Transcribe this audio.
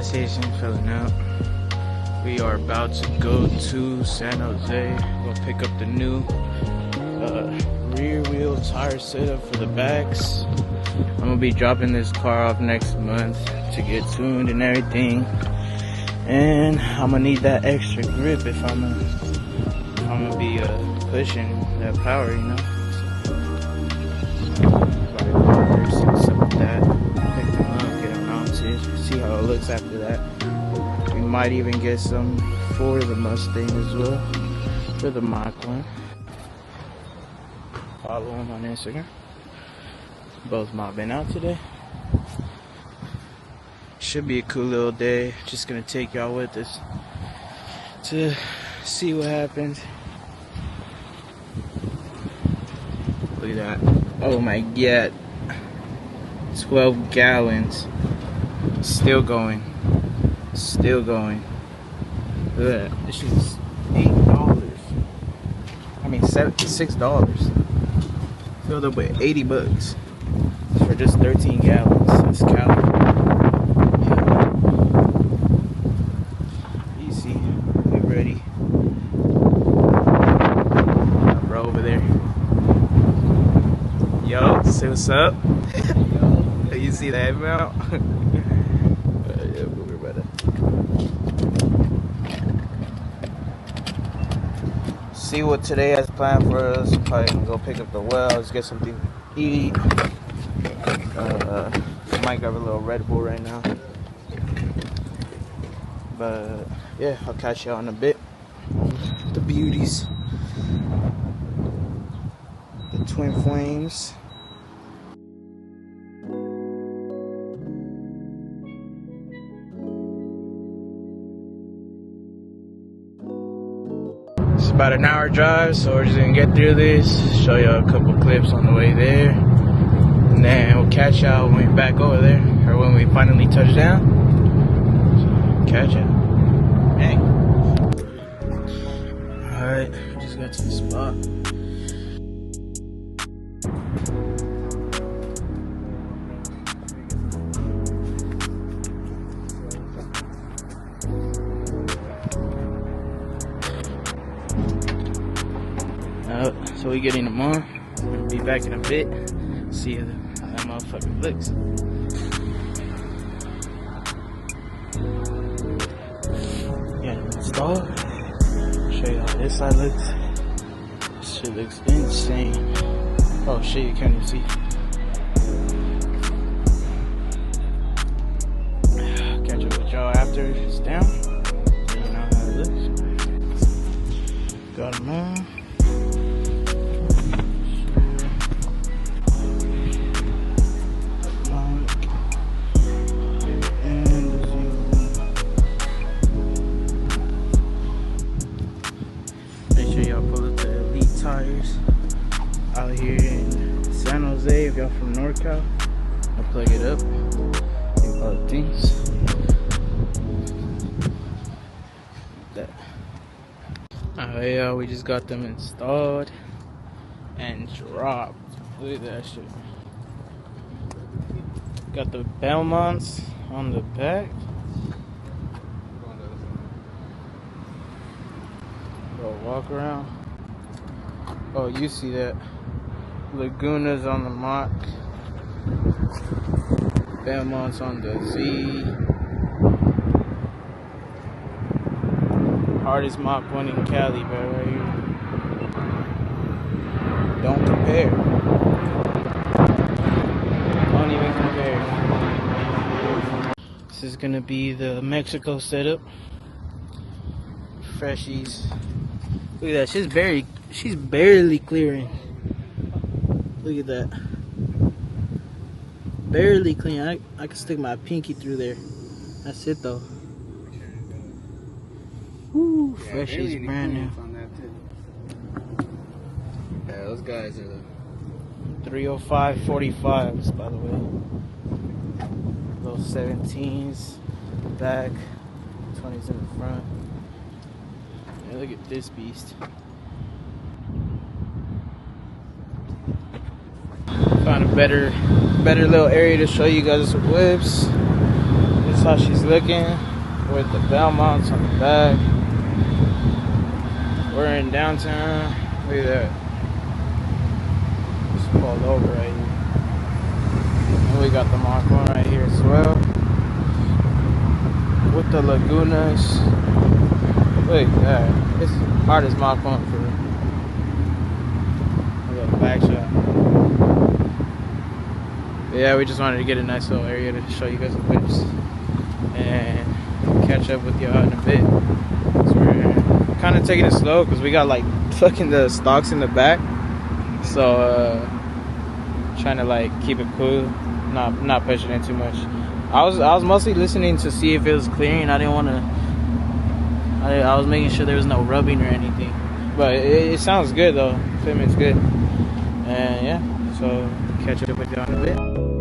gas station filling up. We are about to go to San Jose. We'll pick up the new rear wheel tire setup for the backs. I'm gonna be dropping this car off next month to get tuned and everything. And I'm gonna need that extra grip if I'm gonna be pushing that power, you know. Stuff like that. Pick them up, get them mounted, see how it looks after that. We might even get some for the Mustang as well, for the Mach 1. Follow them on Instagram. Both mobbing out today. Should be a cool little day. Just gonna take y'all with us to see what happens. Look at that. Oh my god. 12 gallons. Still going. Still going. Look at that. This is $8. I mean $6. Filled up with 80 bucks for just 13 gallons. That's Cali. Easy. We're ready. Bro over there. Yo, say what's up. Yo. You see that amount? Yeah, we're better. See what today has planned for us. Probably gonna go pick up the wells, get something to eat. Might grab a little Red Bull right now. But yeah, I'll catch y'all in a bit. The beauties. The twin flames. It's about an hour drive, so we're just gonna get through this, show y'all a couple clips on the way there, and then we'll catch y'all when we're back over there, or when we finally touch down. So, catch y'all. Hey. Alright, we just got to the spot. So we getting them on. We'll be back in a bit. See how that motherfucker looks. Yeah, install. Show you how this side looks. This shit looks insane. Oh shit, you can't even see. Catch up with y'all after it's down. So you know how it looks. Got them on. Tires out here in San Jose. If y'all from NorCal, I'll plug it up. Do all the things. Like that. Alright, y'all, we just got them installed and dropped. Look at that shit. Got the Belmonts on the back. Go walk around. Oh, you see that. Lagunas on the Mach. Belmont's on the Z. Hardest Mach 1 in Cali, bro, right here. Don't compare. Don't even compare. This is gonna be the Mexico setup. Freshies. Look at that. She's barely clearing. Look at that. Barely clearing. I can stick my pinky through there. That's it though. Woo, yeah, Freshies brand new. On that too. Yeah, those guys are the 305 45s, by the way. Those 17s in the back, 20s in the front. Yeah, look at this beast. Found a better little area to show you guys some whips. This That's how she's looking with the bell mounts on the back. We're in downtown. Look at that. Just pulled over right here. And we got the Mach 1 right here as well. With the Lagunas. Look at that. It's hard as Mach 1 for a little back shot. Yeah, we just wanted to get a nice little area to show you guys the whips and catch up with y'all in a bit. So we're kind of taking it slow because we got like fucking the stocks in the back. So trying to like keep it cool, not pushing it too much. I was mostly listening to see if it was clearing. I didn't want to. I was making sure there was no rubbing or anything. But it sounds good though. Filming's good. And yeah, so catch up with y'all in a bit.